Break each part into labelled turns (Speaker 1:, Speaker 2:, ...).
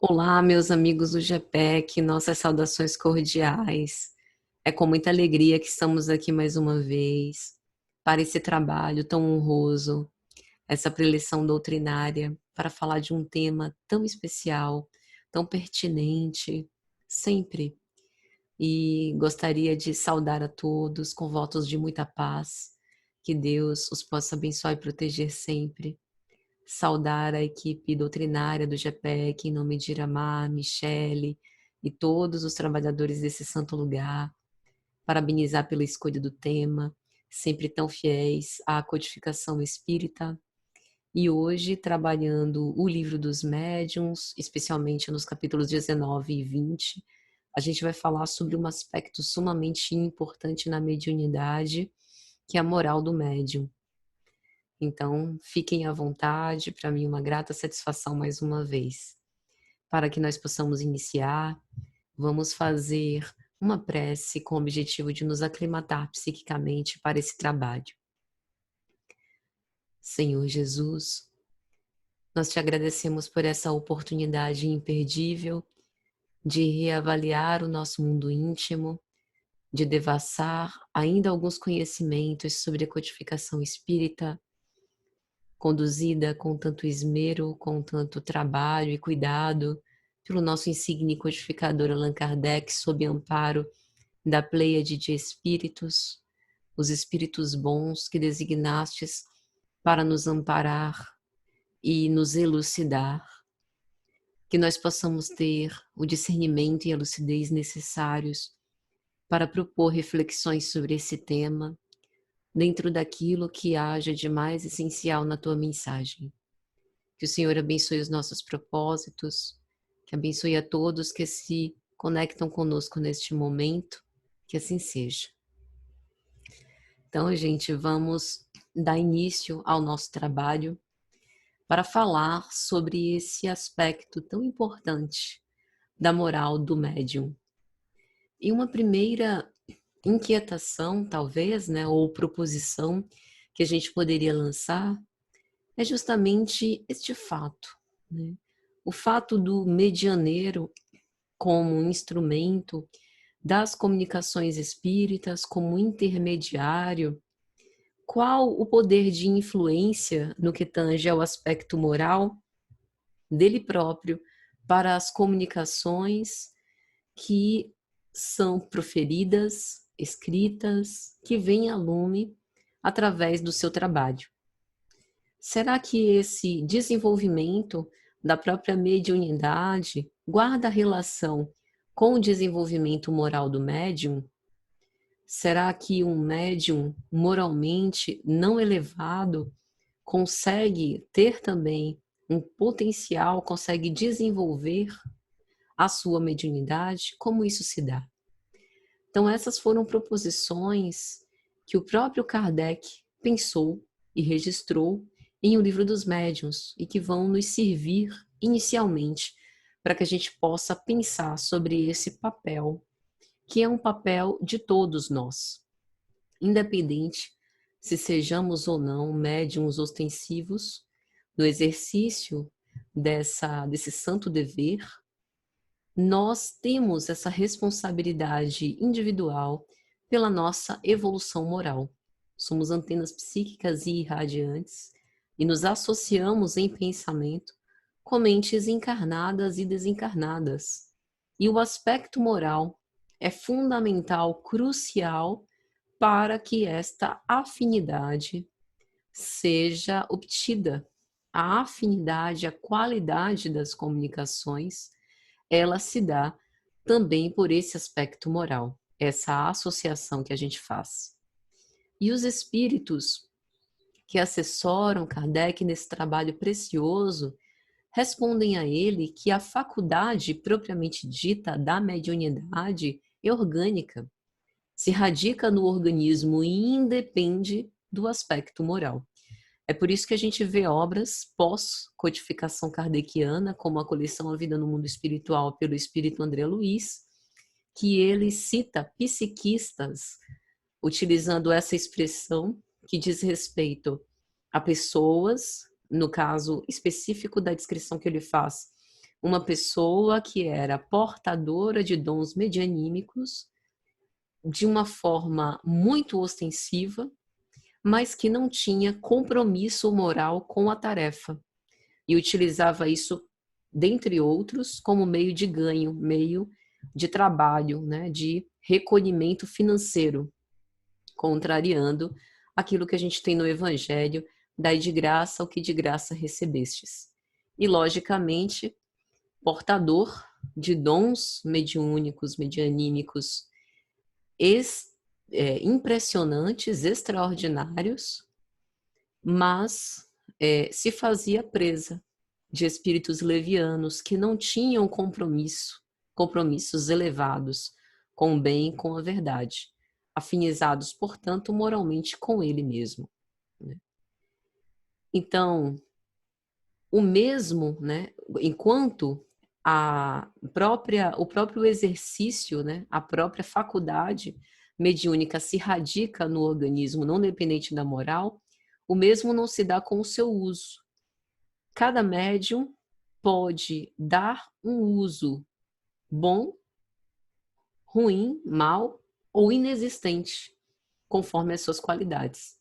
Speaker 1: Olá, meus amigos do GPEC, nossas saudações cordiais. É com muita alegria que estamos aqui mais uma vez para esse trabalho tão honroso, essa preleção doutrinária, para falar de um tema tão especial, tão pertinente, sempre. E gostaria de saudar a todos com votos de muita paz, que Deus os possa abençoar e proteger sempre. Saudar a equipe doutrinária do GPEC, em nome de Iramar, Michele e todos os trabalhadores desse santo lugar, parabenizar pela escolha do tema, sempre tão fiéis à codificação espírita, e hoje trabalhando o livro dos médiuns, especialmente nos capítulos 19 e 20, a gente vai falar sobre um aspecto sumamente importante na mediunidade, que é a moral do médium. Então, fiquem à vontade, para mim uma grata satisfação mais uma vez. Para que nós possamos iniciar, vamos fazer uma prece com o objetivo de nos aclimatar psiquicamente para esse trabalho. Senhor Jesus, nós te agradecemos por essa oportunidade imperdível de reavaliar o nosso mundo íntimo, de devassar ainda alguns conhecimentos sobre a codificação espírita, conduzida com tanto esmero, com tanto trabalho e cuidado pelo nosso insigne codificador Allan Kardec, sob amparo da pleiade de espíritos, os espíritos bons que designastes para nos amparar e nos elucidar, que nós possamos ter o discernimento e a lucidez necessários para propor reflexões sobre esse tema, dentro daquilo que haja de mais essencial na tua mensagem. Que o Senhor abençoe os nossos propósitos, que abençoe a todos que se conectam conosco neste momento, que assim seja. Então, gente, vamos dar início ao nosso trabalho para falar sobre esse aspecto tão importante da moral do médium. E uma primeira inquietação, talvez, né, ou proposição que a gente poderia lançar é justamente este fato, né? O fato do medianeiro como um instrumento das comunicações espíritas, como intermediário, qual o poder de influência no que tange ao aspecto moral dele próprio para as comunicações que são proferidas, escritas, que vêm a lume através do seu trabalho. Será que esse desenvolvimento da própria mediunidade guarda relação com o desenvolvimento moral do médium? Será que um médium moralmente não elevado consegue ter também um potencial, consegue desenvolver a sua mediunidade? Como isso se dá? Então, essas foram proposições que o próprio Kardec pensou e registrou em O Livro dos Médiuns e que vão nos servir inicialmente para que a gente possa pensar sobre esse papel, que é um papel de todos nós, independente se sejamos ou não médiuns ostensivos no exercício desse santo dever. Nós temos essa responsabilidade individual pela nossa evolução moral. Somos antenas psíquicas e irradiantes e nos associamos em pensamento com mentes encarnadas e desencarnadas. E o aspecto moral é fundamental, crucial para que esta afinidade seja obtida. A afinidade, a qualidade das comunicações, ela se dá também por esse aspecto moral, essa associação que a gente faz. E os espíritos que assessoram Kardec nesse trabalho precioso respondem a ele que a faculdade propriamente dita da mediunidade é orgânica, se radica no organismo e independe do aspecto moral. É por isso que a gente vê obras pós-codificação kardeciana, como a coleção A Vida no Mundo Espiritual pelo espírito André Luiz, que ele cita psiquistas, utilizando essa expressão que diz respeito a pessoas, no caso específico da descrição que ele faz, uma pessoa que era portadora de dons medianímicos de uma forma muito ostensiva, mas que não tinha compromisso moral com a tarefa e utilizava isso, dentre outros, como meio de ganho, meio de trabalho, né, de recolhimento financeiro, contrariando aquilo que a gente tem no Evangelho, dai de graça o que de graça recebestes. E, logicamente, portador de dons mediúnicos, medianímicos, impressionantes, extraordinários, mas se fazia presa de espíritos levianos que não tinham compromissos elevados com o bem e com a verdade, afinizados, portanto, moralmente com ele mesmo, né? Então, o mesmo, né, enquanto o próprio exercício, né, a própria faculdade mediúnica se radica no organismo não dependente da moral, o mesmo não se dá com o seu uso. Cada médium pode dar um uso bom, ruim, mal ou inexistente, conforme as suas qualidades.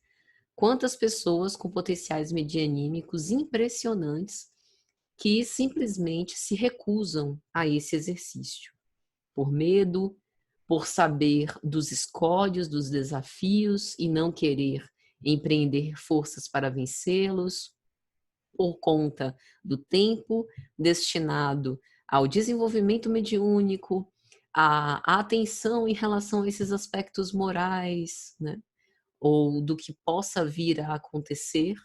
Speaker 1: Quantas pessoas com potenciais medianímicos impressionantes que simplesmente se recusam a esse exercício, por medo, por saber dos escolhos, dos desafios e não querer empreender forças para vencê-los, por conta do tempo destinado ao desenvolvimento mediúnico, à atenção em relação a esses aspectos morais, né? Ou do que possa vir a acontecer,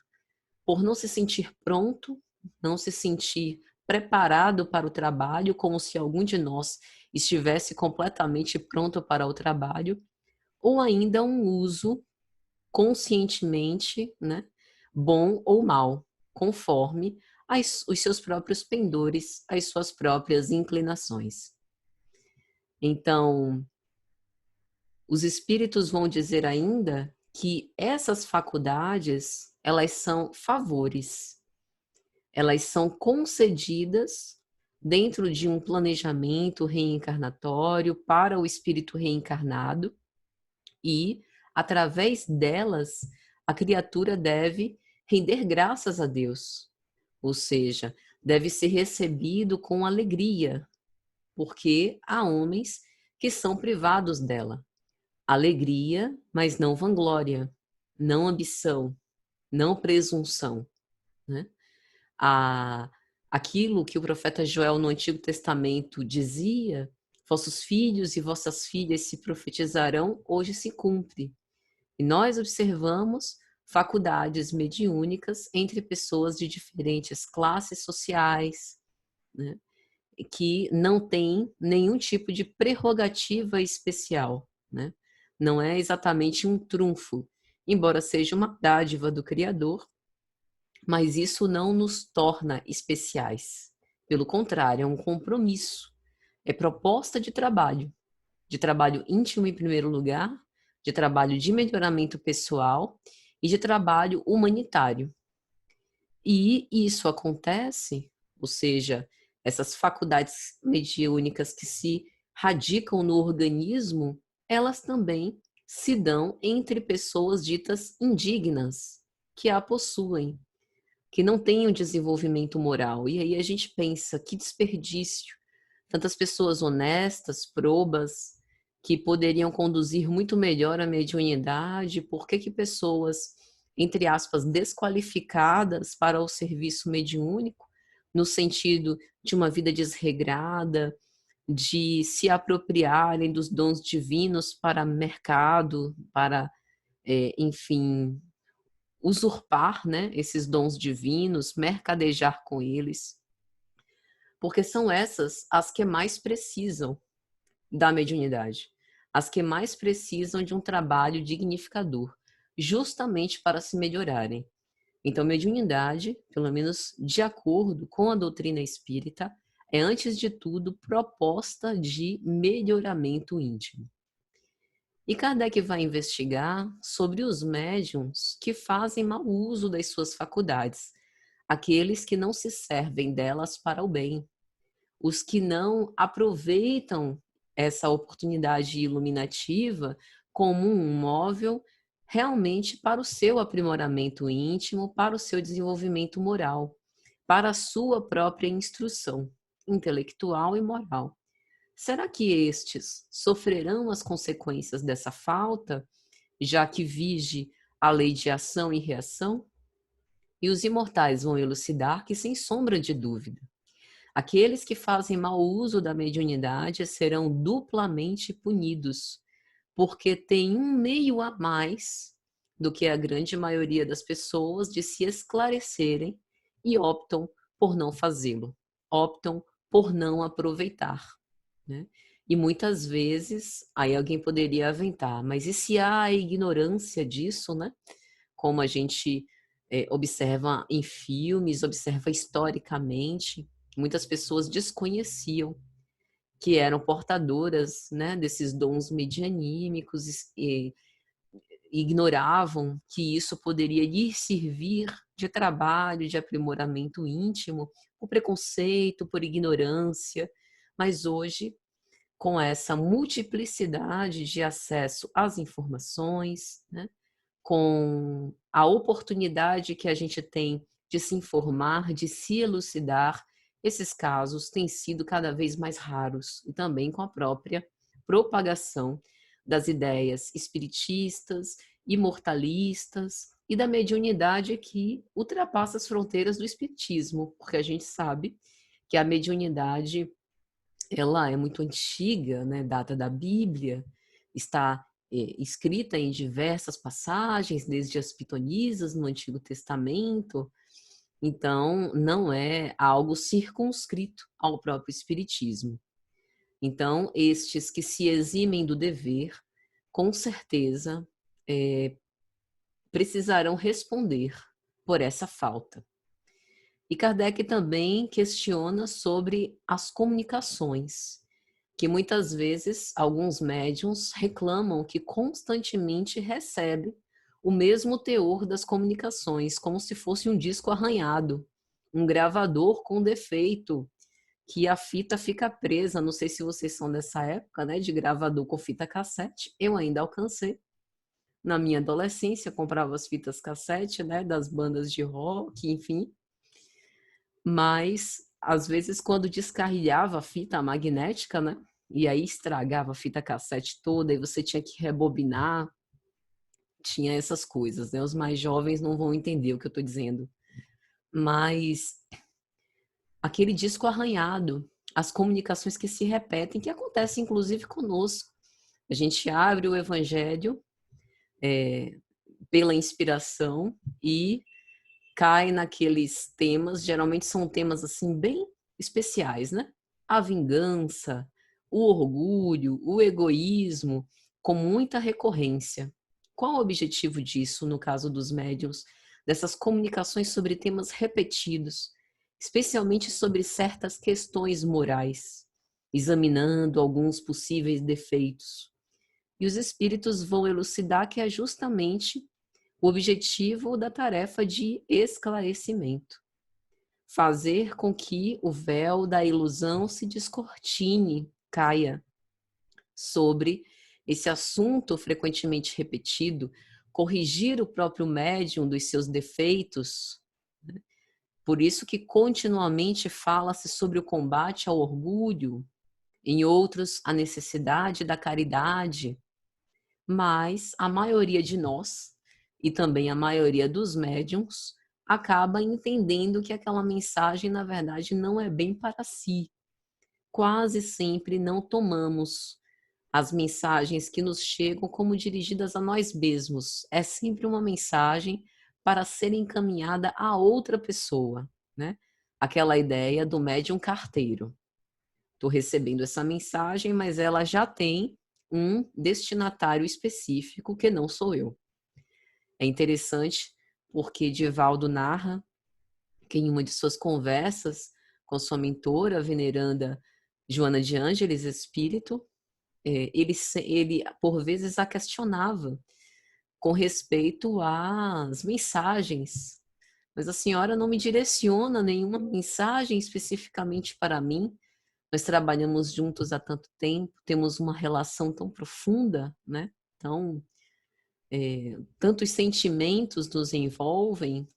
Speaker 1: por não se sentir pronto, não se sentir preparado para o trabalho, como se algum de nós estivesse completamente pronto para o trabalho, ou ainda um uso conscientemente, né, bom ou mal, conforme os seus próprios pendores, as suas próprias inclinações. Então, os espíritos vão dizer ainda que essas faculdades, elas são favores, elas são concedidas dentro de um planejamento reencarnatório para o espírito reencarnado e, através delas, a criatura deve render graças a Deus, ou seja, deve ser recebido com alegria, porque há homens que são privados dela. Alegria, mas não vanglória, não ambição, não presunção, né? Aquilo que o profeta Joel no Antigo Testamento dizia, vossos filhos e vossas filhas se profetizarão, hoje se cumpre. E nós observamos faculdades mediúnicas entre pessoas de diferentes classes sociais, né, que não têm nenhum tipo de prerrogativa especial, né? Não é exatamente um trunfo, embora seja uma dádiva do Criador, mas isso não nos torna especiais. Pelo contrário, é um compromisso, é proposta de trabalho íntimo em primeiro lugar, de trabalho de melhoramento pessoal e de trabalho humanitário. E isso acontece, ou seja, essas faculdades mediúnicas que se radicam no organismo, elas também se dão entre pessoas ditas indignas, que a possuem, que não têm um desenvolvimento moral. E aí a gente pensa, que desperdício. Tantas pessoas honestas, probas, que poderiam conduzir muito melhor a mediunidade, por que que pessoas, entre aspas, desqualificadas para o serviço mediúnico, no sentido de uma vida desregrada, de se apropriarem dos dons divinos para mercado, para, enfim, usurpar, né, esses dons divinos, mercadejar com eles, porque são essas as que mais precisam da mediunidade, as que mais precisam de um trabalho dignificador, justamente para se melhorarem. Então, mediunidade, pelo menos de acordo com a doutrina espírita, é, antes de tudo, proposta de melhoramento íntimo. E Kardec vai investigar sobre os médiuns que fazem mau uso das suas faculdades, aqueles que não se servem delas para o bem, os que não aproveitam essa oportunidade iluminativa como um móvel realmente para o seu aprimoramento íntimo, para o seu desenvolvimento moral, para a sua própria instrução intelectual e moral. Será que estes sofrerão as consequências dessa falta, já que vige a lei de ação e reação? E os imortais vão elucidar que, sem sombra de dúvida, aqueles que fazem mau uso da mediunidade serão duplamente punidos, porque têm um meio a mais do que a grande maioria das pessoas de se esclarecerem e optam por não fazê-lo, optam por não aproveitar, né? E muitas vezes, aí alguém poderia aventar, mas e se há a ignorância disso, né? Como a gente observa em filmes, observa historicamente, muitas pessoas desconheciam que eram portadoras, né, desses dons medianímicos e ignoravam que isso poderia lhes servir de trabalho, de aprimoramento íntimo, por preconceito, por ignorância. Mas hoje, com essa multiplicidade de acesso às informações, né, com a oportunidade que a gente tem de se informar, de se elucidar, esses casos têm sido cada vez mais raros, e também com a própria propagação das ideias espiritistas, imortalistas e da mediunidade que ultrapassa as fronteiras do espiritismo, porque a gente sabe que a mediunidade ela é muito antiga, né, data da Bíblia, está escrita em diversas passagens, desde as pitonisas no Antigo Testamento, então não é algo circunscrito ao próprio Espiritismo. Então, estes que se eximem do dever, com certeza, precisarão responder por essa falta. E Kardec também questiona sobre as comunicações, que muitas vezes alguns médiuns reclamam que constantemente recebe o mesmo teor das comunicações, como se fosse um disco arranhado, um gravador com defeito, que a fita fica presa. Não sei se vocês são dessa época, né, de gravador com fita cassete. Eu ainda alcancei. Na minha adolescência, comprava as fitas cassete, né, das bandas de rock, enfim. Mas, às vezes, quando descarrilhava a fita magnética, né? E aí estragava a fita cassete toda e você tinha que rebobinar. Tinha essas coisas, né? Os mais jovens não vão entender o que eu estou dizendo. Mas aquele disco arranhado, as comunicações que se repetem, que acontecem inclusive conosco. A gente abre o evangelho pela inspiração e cai naqueles temas, geralmente são temas assim bem especiais, né? A vingança, o orgulho, o egoísmo, com muita recorrência. Qual o objetivo disso, no caso dos médiuns, dessas comunicações sobre temas repetidos, especialmente sobre certas questões morais, examinando alguns possíveis defeitos? E os espíritos vão elucidar que é justamente o objetivo da tarefa de esclarecimento. Fazer com que o véu da ilusão se descortine, caia sobre esse assunto frequentemente repetido, corrigir o próprio médium dos seus defeitos. Por isso que continuamente fala-se sobre o combate ao orgulho, em outros a necessidade da caridade, mas a maioria de nós, e também a maioria dos médiums, acaba entendendo que aquela mensagem, na verdade, não é bem para si. Quase sempre não tomamos as mensagens que nos chegam como dirigidas a nós mesmos. É sempre uma mensagem para ser encaminhada a outra pessoa, né? Aquela ideia do médium carteiro. Estou recebendo essa mensagem, mas ela já tem um destinatário específico que não sou eu. É interessante porque Divaldo narra que em uma de suas conversas com sua mentora, a veneranda Joana de Ângeles Espírito, ele por vezes a questionava com respeito às mensagens. Mas a senhora não me direciona nenhuma mensagem especificamente para mim. Nós trabalhamos juntos há tanto tempo, temos uma relação tão profunda, né, tão, tantos sentimentos nos envolvem,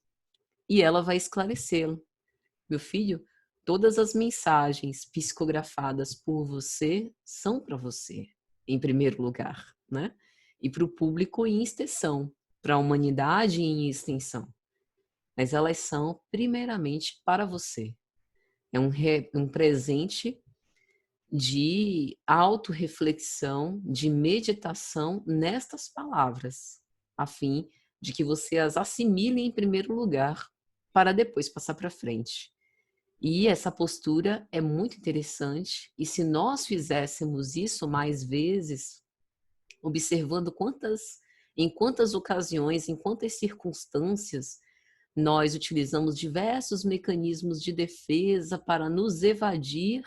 Speaker 1: e ela vai esclarecê-lo. Meu filho, todas as mensagens psicografadas por você são para você, em primeiro lugar, né? E para o público em extensão, para a humanidade em extensão. Mas elas são primeiramente para você. É um presente de autorreflexão, de meditação nestas palavras, a fim de que você as assimile em primeiro lugar, para depois passar para frente. E essa postura é muito interessante, e se nós fizéssemos isso mais vezes, observando em quantas ocasiões, em quantas circunstâncias nós utilizamos diversos mecanismos de defesa para nos evadir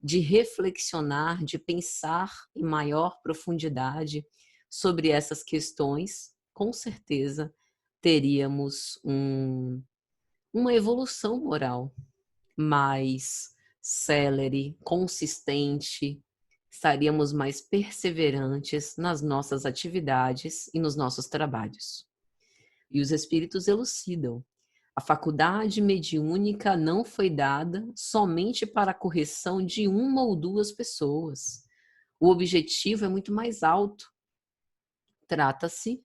Speaker 1: de reflexionar, de pensar em maior profundidade sobre essas questões, com certeza teríamos uma evolução moral mais célere, consistente, estaríamos mais perseverantes nas nossas atividades e nos nossos trabalhos. E os espíritos elucidam. A faculdade mediúnica não foi dada somente para a correção de uma ou duas pessoas. O objetivo é muito mais alto. Trata-se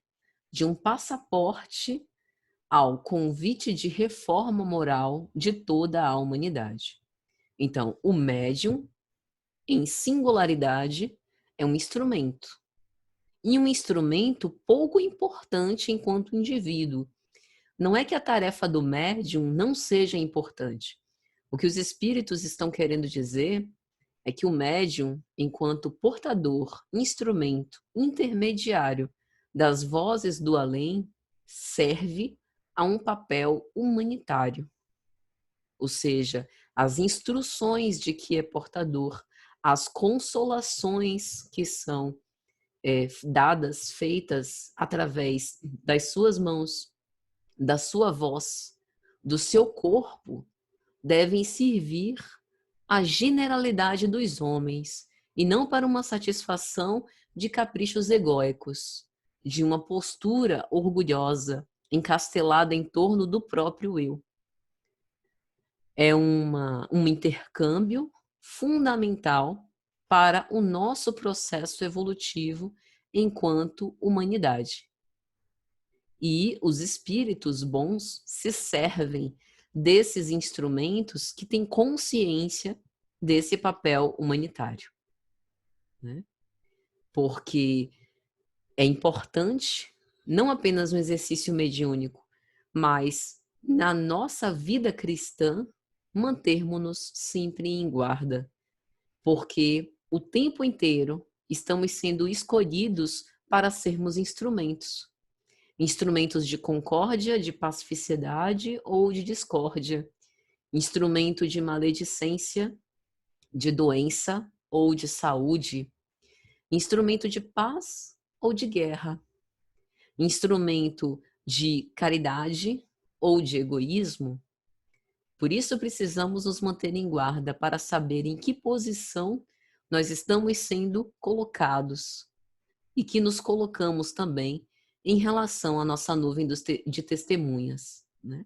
Speaker 1: de um passaporte ao convite de reforma moral de toda a humanidade. Então, o médium, em singularidade, é um instrumento. E um instrumento pouco importante enquanto indivíduo. Não é que a tarefa do médium não seja importante. O que os espíritos estão querendo dizer é que o médium, enquanto portador, instrumento, intermediário das vozes do além, serve a um papel humanitário. Ou seja, as instruções de que é portador, as consolações que são dadas, feitas através das suas mãos, da sua voz, do seu corpo, devem servir à generalidade dos homens e não para uma satisfação de caprichos egóicos, de uma postura orgulhosa, encastelada em torno do próprio eu. É um intercâmbio fundamental para o nosso processo evolutivo enquanto humanidade. E os espíritos bons se servem desses instrumentos que têm consciência desse papel humanitário, né? Porque é importante não apenas no exercício mediúnico, mas na nossa vida cristã mantermos-nos sempre em guarda, porque o tempo inteiro estamos sendo escolhidos para sermos instrumentos. Instrumentos de concórdia, de pacificidade ou de discórdia. Instrumento de maledicência, de doença ou de saúde. Instrumento de paz ou de guerra. Instrumento de caridade ou de egoísmo. Por isso precisamos nos manter em guarda para saber em que posição nós estamos sendo colocados e que nos colocamos também em relação à nossa nuvem de testemunhas, né?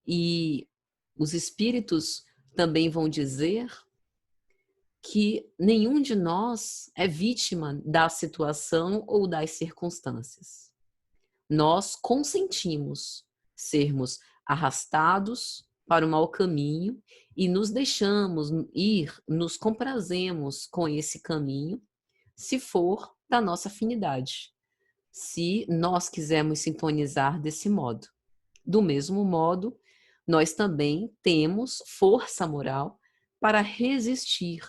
Speaker 1: E os espíritos também vão dizer que nenhum de nós é vítima da situação ou das circunstâncias. Nós consentimos sermos arrastados para o mau caminho e nos deixamos ir, nos comprazemos com esse caminho, se for da nossa afinidade, se nós quisermos sintonizar desse modo. Do mesmo modo, nós também temos força moral para resistir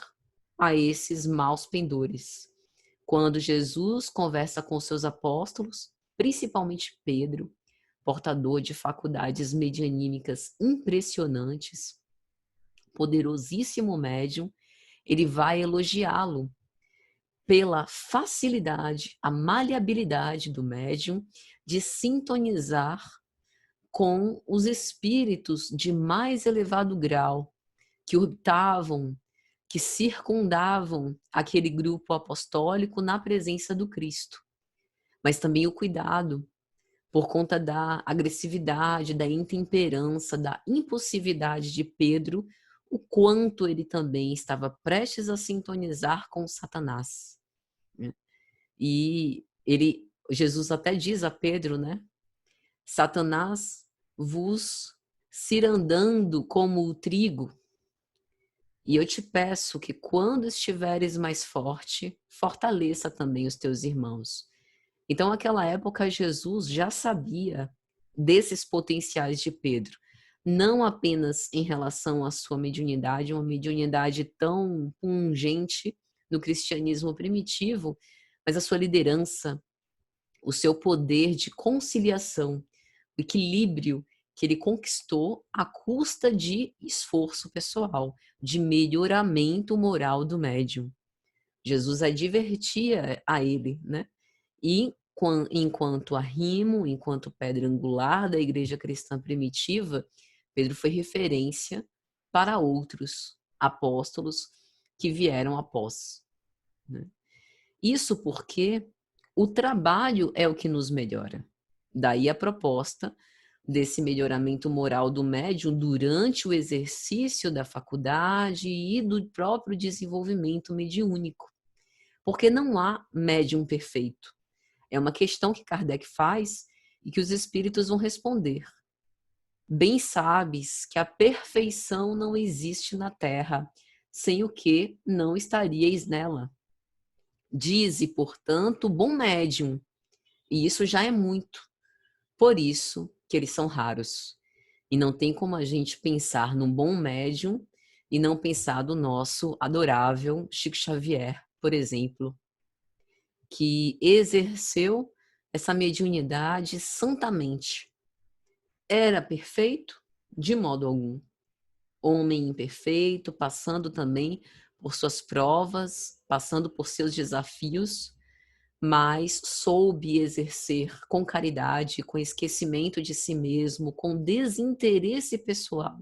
Speaker 1: a esses maus pendores. Quando Jesus conversa com seus apóstolos, principalmente Pedro, portador de faculdades medianímicas impressionantes, poderosíssimo médium, ele vai elogiá-lo pela facilidade, a maleabilidade do médium de sintonizar com os espíritos de mais elevado grau, que orbitavam que circundavam aquele grupo apostólico na presença do Cristo, mas também o cuidado por conta da agressividade, da intemperança, da impulsividade de Pedro, o quanto ele também estava prestes a sintonizar com Satanás, né? E Jesus até diz a Pedro, né? Satanás vos cirandando como o trigo, e eu te peço que quando estiveres mais forte, fortaleça também os teus irmãos. Então, naquela época, Jesus já sabia desses potenciais de Pedro, não apenas em relação à sua mediunidade, uma mediunidade tão pungente no cristianismo primitivo, mas a sua liderança, o seu poder de conciliação, o equilíbrio que ele conquistou à custa de esforço pessoal, de melhoramento moral do médium. Jesus advertia a ele, né? E enquanto arrimo, enquanto pedra angular da igreja cristã primitiva, Pedro foi referência para outros apóstolos que vieram após, né? Isso porque o trabalho é o que nos melhora. Daí a proposta desse melhoramento moral do médium durante o exercício da faculdade e do próprio desenvolvimento mediúnico. Porque não há médium perfeito. É uma questão que Kardec faz e que os espíritos vão responder. Bem sabes que a perfeição não existe na terra, sem o que não estaríeis nela. Dize, portanto, bom médium, e isso já é muito. Por isso que eles são raros. E não tem como a gente pensar num bom médium e não pensar do nosso adorável Chico Xavier, por exemplo, que exerceu essa mediunidade santamente. Era perfeito? De modo algum. Homem imperfeito, passando também por suas provas, passando por seus desafios, mas soube exercer com caridade, com esquecimento de si mesmo, com desinteresse pessoal.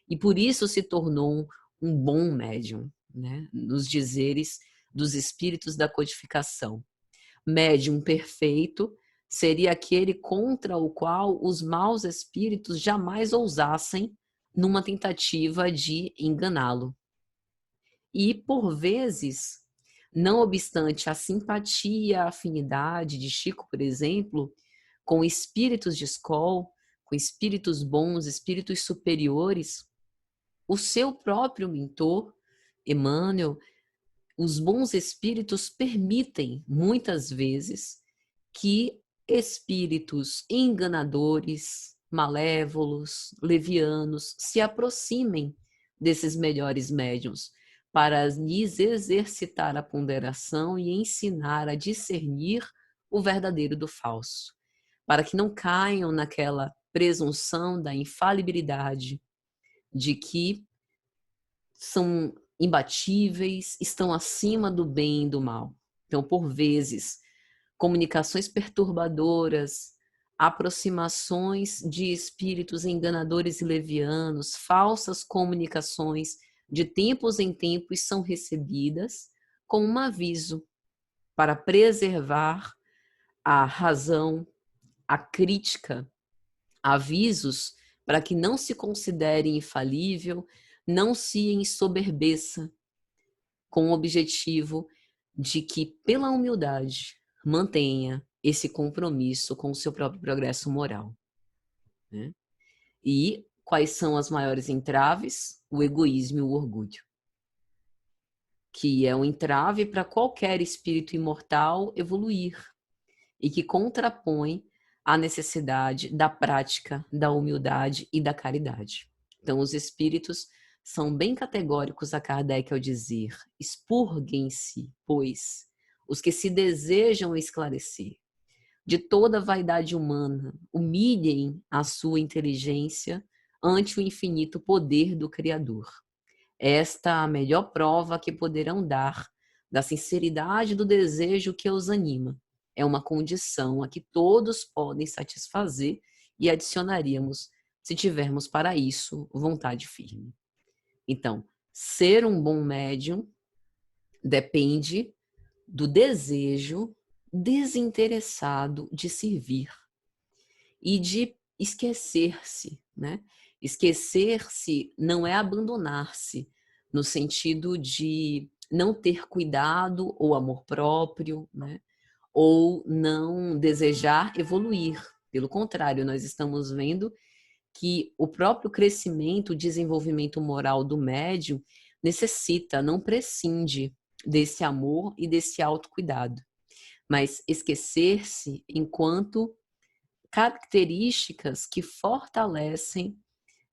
Speaker 1: E por isso se tornou um bom médium, né? Nos dizeres dos espíritos da codificação. Médium perfeito seria aquele contra o qual os maus espíritos jamais ousassem numa tentativa de enganá-lo. E, por vezes, não obstante a simpatia, a afinidade de Chico, por exemplo, com espíritos de escola, com espíritos bons, espíritos superiores, o seu próprio mentor, Emmanuel, os bons espíritos permitem, muitas vezes, que espíritos enganadores, malévolos, levianos se aproximem desses melhores médiuns para lhes exercitar a ponderação e ensinar a discernir o verdadeiro do falso, para que não caiam naquela presunção da infalibilidade, de que são imbatíveis, estão acima do bem e do mal. Então, por vezes, comunicações perturbadoras, aproximações de espíritos enganadores e levianos, falsas comunicações, de tempos em tempos são recebidas com um aviso para preservar a razão, a crítica, avisos para que não se considere infalível, não se ensoberbeça, com o objetivo de que, pela humildade, mantenha esse compromisso com o seu próprio progresso moral, né? E quais são as maiores entraves? O egoísmo e o orgulho, que é um entrave para qualquer espírito imortal evoluir e que contrapõe a necessidade da prática, da humildade e da caridade. Então, os espíritos são bem categóricos a Kardec ao dizer: expurguem-se, pois, os que se desejam esclarecer. De toda vaidade humana, humilhem a sua inteligência ante o infinito poder do Criador. Esta é a melhor prova que poderão dar da sinceridade do desejo que os anima. É uma condição a que todos podem satisfazer e adicionaríamos, se tivermos para isso vontade firme. Então, Ser um bom médium depende do desejo desinteressado de servir e de esquecer-se, né? Esquecer-se não é abandonar-se, no sentido de não ter cuidado ou amor próprio, né? Ou não desejar evoluir. Pelo contrário, nós estamos vendo que o próprio crescimento, o desenvolvimento moral do médium necessita, não prescinde desse amor e desse autocuidado. Mas esquecer-se enquanto características que fortalecem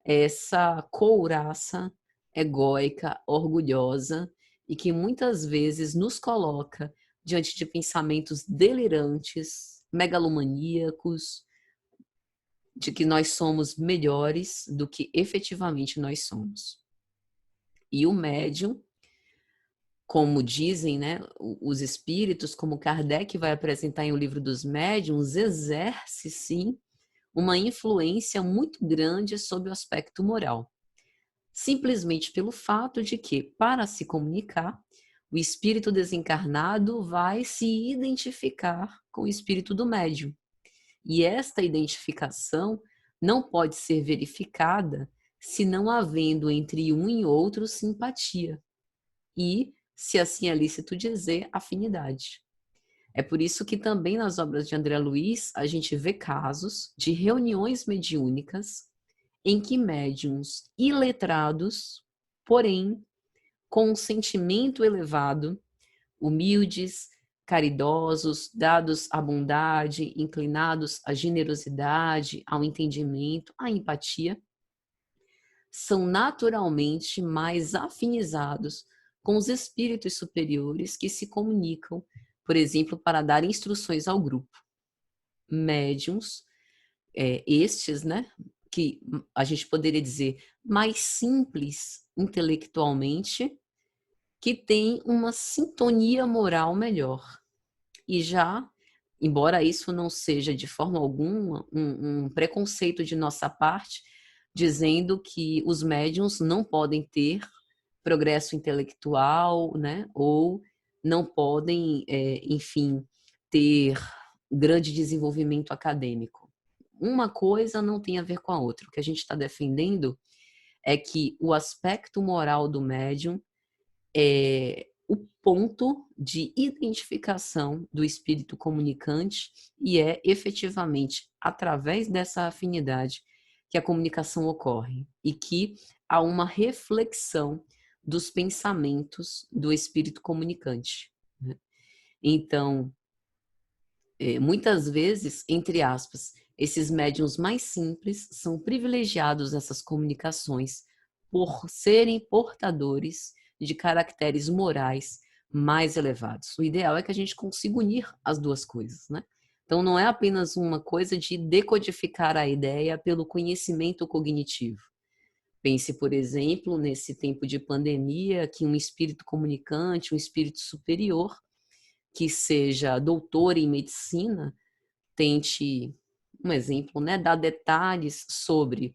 Speaker 1: essa couraça egóica, orgulhosa, e que muitas vezes nos coloca diante de pensamentos delirantes, megalomaníacos, de que nós somos melhores do que efetivamente nós somos. E o médium, como dizem, né, os espíritos, como Kardec vai apresentar em O Livro dos Médiuns, exerce, sim, uma influência muito grande sobre o aspecto moral. Simplesmente pelo fato de que, para se comunicar, o espírito desencarnado vai se identificar com o espírito do médium. E esta identificação não pode ser verificada se não havendo entre um e outro simpatia. E, se assim é lícito dizer, afinidade. É por isso que também nas obras de André Luiz a gente vê casos de reuniões mediúnicas em que médiuns iletrados, porém com um sentimento elevado, humildes, caridosos, dados à bondade, inclinados à generosidade, ao entendimento, à empatia, são naturalmente mais afinizados com os espíritos superiores que se comunicam, por exemplo, para dar instruções ao grupo. Médiuns, estes, né, que a gente poderia dizer mais simples intelectualmente, que têm uma sintonia moral melhor. E já, embora isso não seja de forma alguma um preconceito de nossa parte, dizendo que os médiuns não podem ter progresso intelectual, né? Ou não podem, enfim, ter grande desenvolvimento acadêmico. Uma coisa não tem a ver com a outra. O que a gente está defendendo é que o aspecto moral do médium é o ponto de identificação do espírito comunicante e é efetivamente através dessa afinidade que a comunicação ocorre e que há uma reflexão dos pensamentos do espírito comunicante, né? Então, muitas vezes, entre aspas, esses médiuns mais simples são privilegiados nessas comunicações por serem portadores de caracteres morais mais elevados. O ideal é que a gente consiga unir as duas coisas, né? Então, não é apenas uma coisa de decodificar a ideia pelo conhecimento cognitivo. Pense, por exemplo, nesse tempo de pandemia, que um espírito comunicante, um espírito superior, que seja doutor em medicina, tente, um exemplo, né, dar detalhes sobre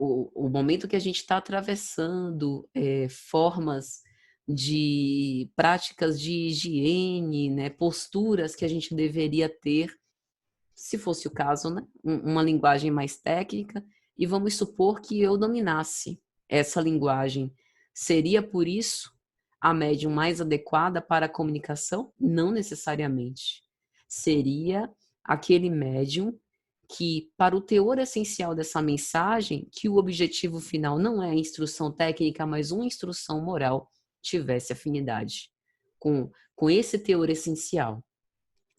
Speaker 1: o momento que a gente está atravessando, formas de práticas de higiene, né, posturas que a gente deveria ter, se fosse o caso, né, uma linguagem mais técnica, e vamos supor que eu dominasse essa linguagem. Seria por isso a médium mais adequada para a comunicação? Não necessariamente. Seria aquele médium que, para o teor essencial dessa mensagem, que o objetivo final não é a instrução técnica, mas uma instrução moral, tivesse afinidade com esse teor essencial.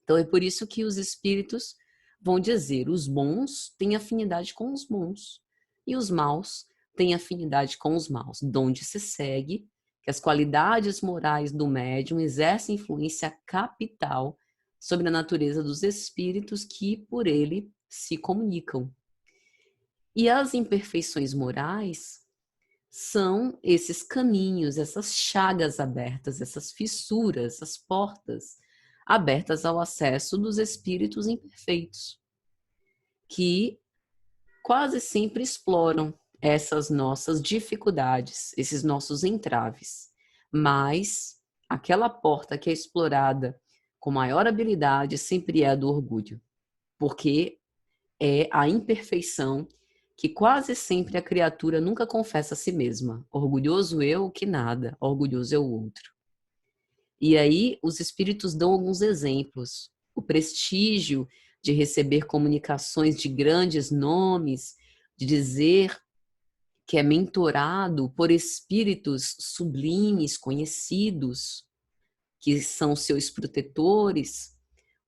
Speaker 1: Então, é por isso que os espíritos vão dizer: os bons têm afinidade com os bons, e os maus têm afinidade com os maus, donde se segue que as qualidades morais do médium exercem influência capital sobre a natureza dos espíritos que por ele se comunicam. E as imperfeições morais são esses caminhos, essas chagas abertas, essas fissuras, essas portas abertas ao acesso dos espíritos imperfeitos, que quase sempre exploram essas nossas dificuldades, esses nossos entraves. Mas aquela porta que é explorada com maior habilidade sempre é a do orgulho, porque é a imperfeição que quase sempre a criatura nunca confessa a si mesma. Orgulhoso eu que nada, orgulhoso é o outro. E aí os espíritos dão alguns exemplos. O prestígio de receber comunicações de grandes nomes, de dizer que é mentorado por espíritos sublimes, conhecidos, que são seus protetores.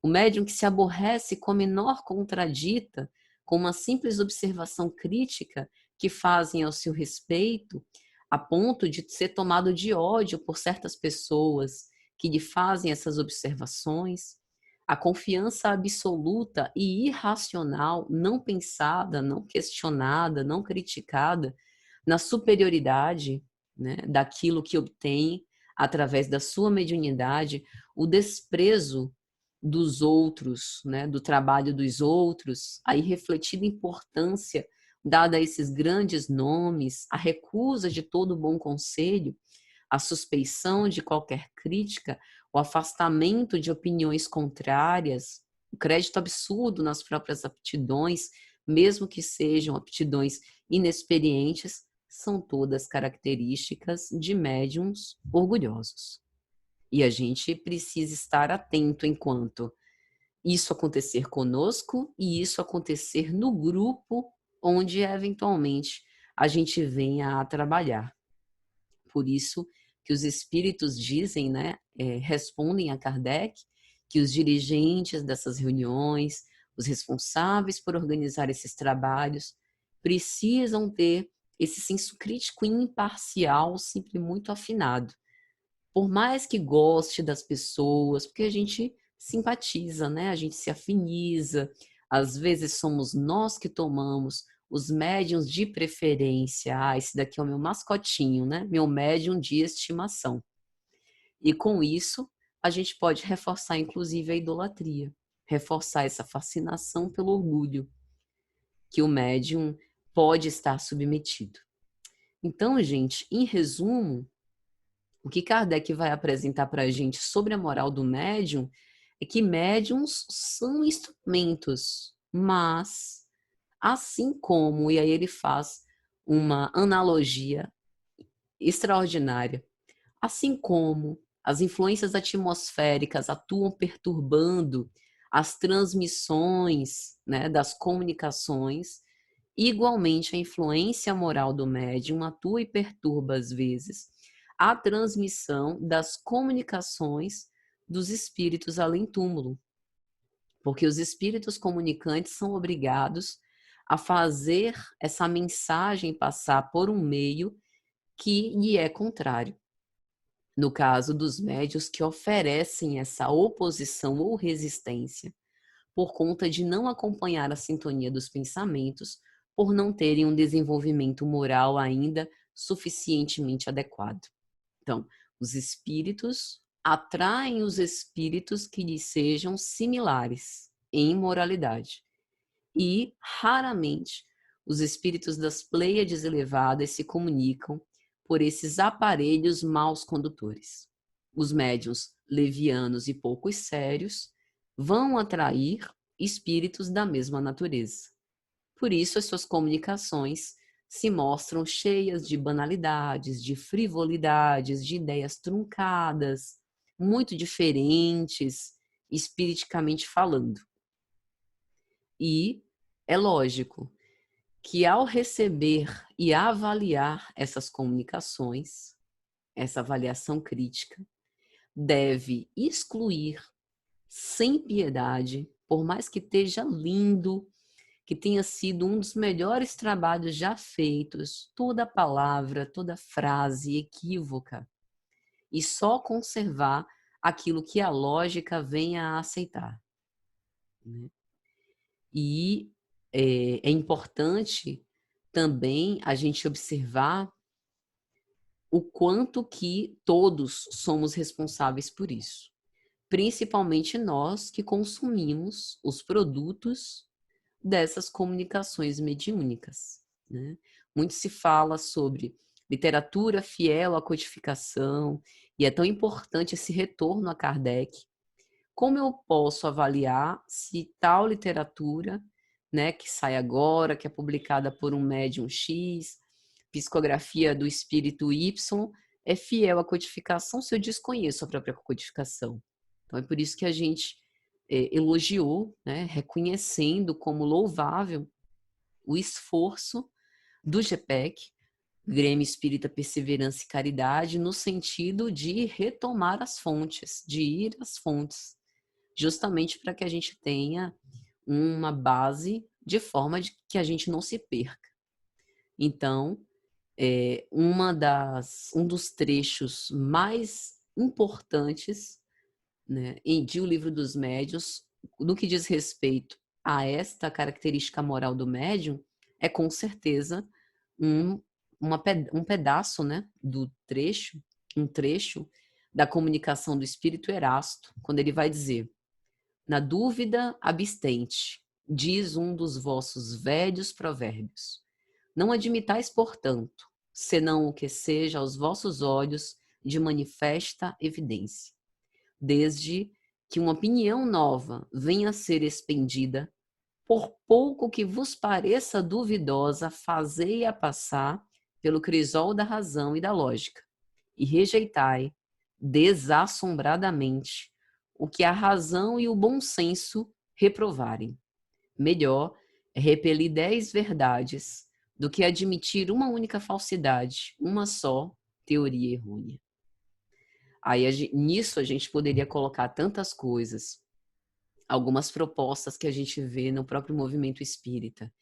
Speaker 1: O médium que se aborrece com a menor contradita, com uma simples observação crítica que fazem ao seu respeito, a ponto de ser tomado de ódio por certas pessoas que lhe fazem essas observações. A confiança absoluta e irracional, não pensada, não questionada, não criticada, na superioridade, né, daquilo que obtém através da sua mediunidade, o desprezo dos outros, né, do trabalho dos outros, a irrefletida importância dada a esses grandes nomes, a recusa de todo bom conselho, a suspeição de qualquer crítica, o afastamento de opiniões contrárias, o crédito absurdo nas próprias aptidões, mesmo que sejam aptidões inexperientes, são todas características de médiums orgulhosos. E a gente precisa estar atento enquanto isso acontecer conosco e isso acontecer no grupo onde eventualmente a gente venha a trabalhar. Por isso que os espíritos dizem, né, respondem a Kardec, que os dirigentes dessas reuniões, os responsáveis por organizar esses trabalhos, precisam ter esse senso crítico imparcial sempre muito afinado. Por mais que goste das pessoas, porque a gente simpatiza, né? A gente se afiniza, às vezes somos nós que tomamos os médiuns de preferência. Ah, esse daqui é o meu mascotinho, né? Meu médium de estimação. E com isso, a gente pode reforçar, inclusive, a idolatria, reforçar essa fascinação pelo orgulho que o médium pode estar submetido. Então, gente, em resumo, o que Kardec vai apresentar para a gente sobre a moral do médium é que médiums são instrumentos, mas assim como, e aí ele faz uma analogia extraordinária, assim como as influências atmosféricas atuam perturbando as transmissões, né, das comunicações, igualmente a influência moral do médium atua e perturba, às vezes, a transmissão das comunicações dos espíritos além-túmulo, porque os espíritos comunicantes são obrigados a fazer essa mensagem passar por um meio que lhe é contrário. No caso dos médios que oferecem essa oposição ou resistência, por conta de não acompanhar a sintonia dos pensamentos, por não terem um desenvolvimento moral ainda suficientemente adequado. Então, os espíritos atraem os espíritos que lhes sejam similares em moralidade. E, raramente, os espíritos das Pleiades elevadas se comunicam por esses aparelhos maus condutores. Os médiuns levianos e poucos sérios vão atrair espíritos da mesma natureza. Por isso, as suas comunicações se mostram cheias de banalidades, de frivolidades, de ideias truncadas, muito diferentes, espiriticamente falando. E é lógico que ao receber e avaliar essas comunicações, essa avaliação crítica, deve excluir sem piedade, por mais que esteja lindo, que tenha sido um dos melhores trabalhos já feitos, toda palavra, toda frase equívoca, e só conservar aquilo que a lógica venha a aceitar, né? E é importante também a gente observar o quanto que todos somos responsáveis por isso, principalmente nós que consumimos os produtos dessas comunicações mediúnicas, né? muito se fala sobre literatura fiel à codificação, e é tão importante esse retorno a Kardec. Como eu posso avaliar se tal literatura, né, que sai agora, que é publicada por um médium X, psicografia do espírito Y, é fiel à codificação se eu desconheço a própria codificação? Então é por isso que a gente elogiou, né, reconhecendo como louvável o esforço do GPEC, Grêmio Espírita Perseverança e Caridade, no sentido de retomar as fontes, de ir às fontes, justamente para que a gente tenha uma base de forma de que a gente não se perca. Então, um dos trechos mais importantes, né, de O Livro dos Médiuns, no que diz respeito a esta característica moral do médium, é com certeza um, um pedaço, né, do trecho, um trecho da comunicação do Espírito Erasto, quando ele vai dizer: na dúvida, abstente, diz um dos vossos velhos provérbios. Não admitais, portanto, senão o que seja aos vossos olhos de manifesta evidência. Desde que uma opinião nova venha a ser expendida, por pouco que vos pareça duvidosa, fazei-a passar pelo crisol da razão e da lógica, e rejeitai desassombradamente o que a razão e o bom senso reprovarem. Melhor é repelir 10 verdades do que admitir uma única falsidade, uma só teoria errônea. Aí, nisso a gente poderia colocar tantas coisas, algumas propostas que a gente vê no próprio movimento espírita.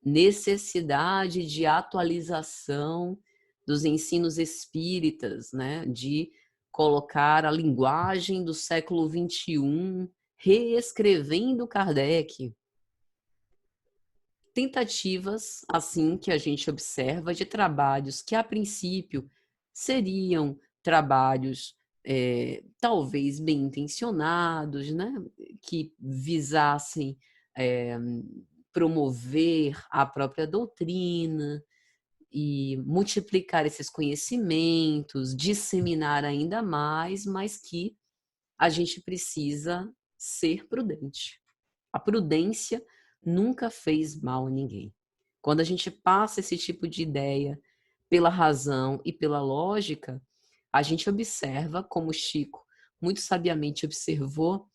Speaker 1: Necessidade de atualização dos ensinos espíritas, né? De colocar a linguagem do século XXI, reescrevendo Kardec. Tentativas, assim, que a gente observa de trabalhos que, a princípio, seriam trabalhos talvez bem intencionados, né? Que visassem promover a própria doutrina e multiplicar esses conhecimentos, disseminar ainda mais, mas que a gente precisa ser prudente. A prudência nunca fez mal a ninguém. Quando a gente passa esse tipo de ideia pela razão e pela lógica, a gente observa, como Chico muito sabiamente observou: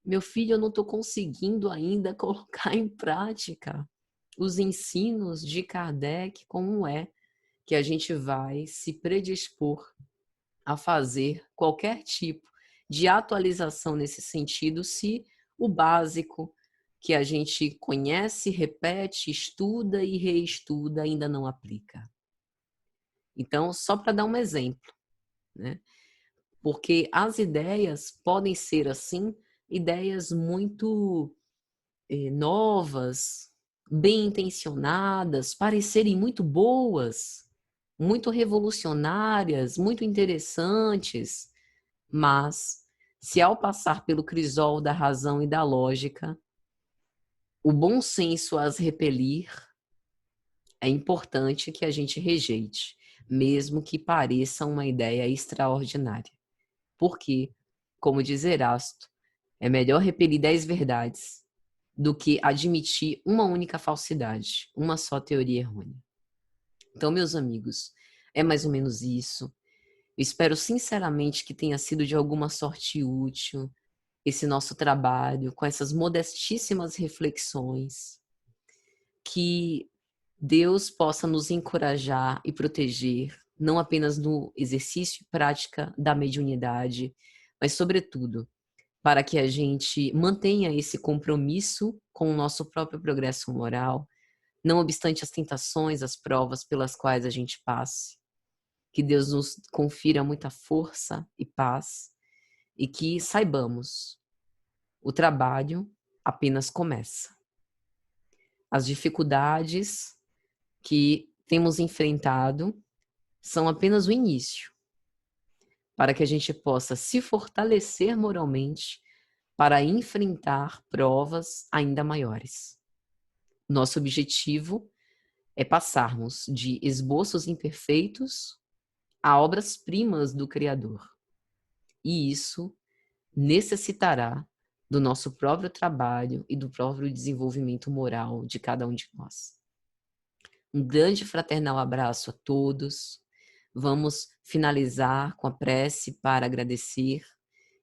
Speaker 1: meu filho, eu não estou conseguindo ainda colocar em prática os ensinos de Kardec, como é que a gente vai se predispor a fazer qualquer tipo de atualização nesse sentido, se o básico que a gente conhece, repete, estuda e reestuda ainda não aplica. Então, só para dar um exemplo, né? Porque as ideias podem ser, assim, ideias muito novas, bem intencionadas, parecerem muito boas, muito revolucionárias, muito interessantes, mas se ao passar pelo crisol da razão e da lógica, o bom senso as repelir, é importante que a gente rejeite, mesmo que pareça uma ideia extraordinária. Porque, como diz Erasto, é melhor repelir 10 verdades do que admitir uma única falsidade, uma só teoria errônea. Então, meus amigos, é mais ou menos isso. Eu espero sinceramente que tenha sido de alguma sorte útil esse nosso trabalho, com essas modestíssimas reflexões, que Deus possa nos encorajar e proteger, não apenas no exercício e prática da mediunidade, mas, sobretudo, para que a gente mantenha esse compromisso com o nosso próprio progresso moral, não obstante as tentações, as provas pelas quais a gente passe. Que Deus nos confira muita força e paz e que saibamos, o trabalho apenas começa. As dificuldades que temos enfrentado são apenas o início, para que a gente possa se fortalecer moralmente para enfrentar provas ainda maiores. Nosso objetivo é passarmos de esboços imperfeitos a obras-primas do Criador. E isso necessitará do nosso próprio trabalho e do próprio desenvolvimento moral de cada um de nós. Um grande fraternal abraço a todos. Vamos finalizar com a prece para agradecer.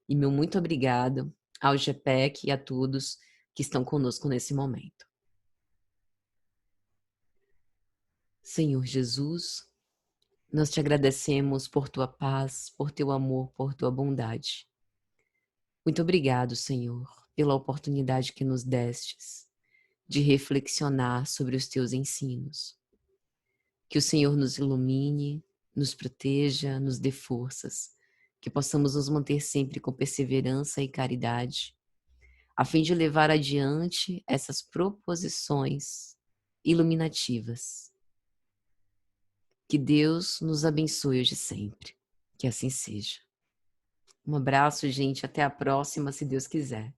Speaker 1: E meu muito obrigado ao GPEC e a todos que estão conosco nesse momento. Senhor Jesus, nós te agradecemos por tua paz, por teu amor, por tua bondade. Muito obrigado, Senhor, pela oportunidade que nos destes de reflexionar sobre os teus ensinos. Que o Senhor nos ilumine, nos proteja, nos dê forças, que possamos nos manter sempre com perseverança e caridade, a fim de levar adiante essas proposições iluminativas. Que Deus nos abençoe hoje e sempre. Que assim seja. Um abraço, gente. Até a próxima, se Deus quiser.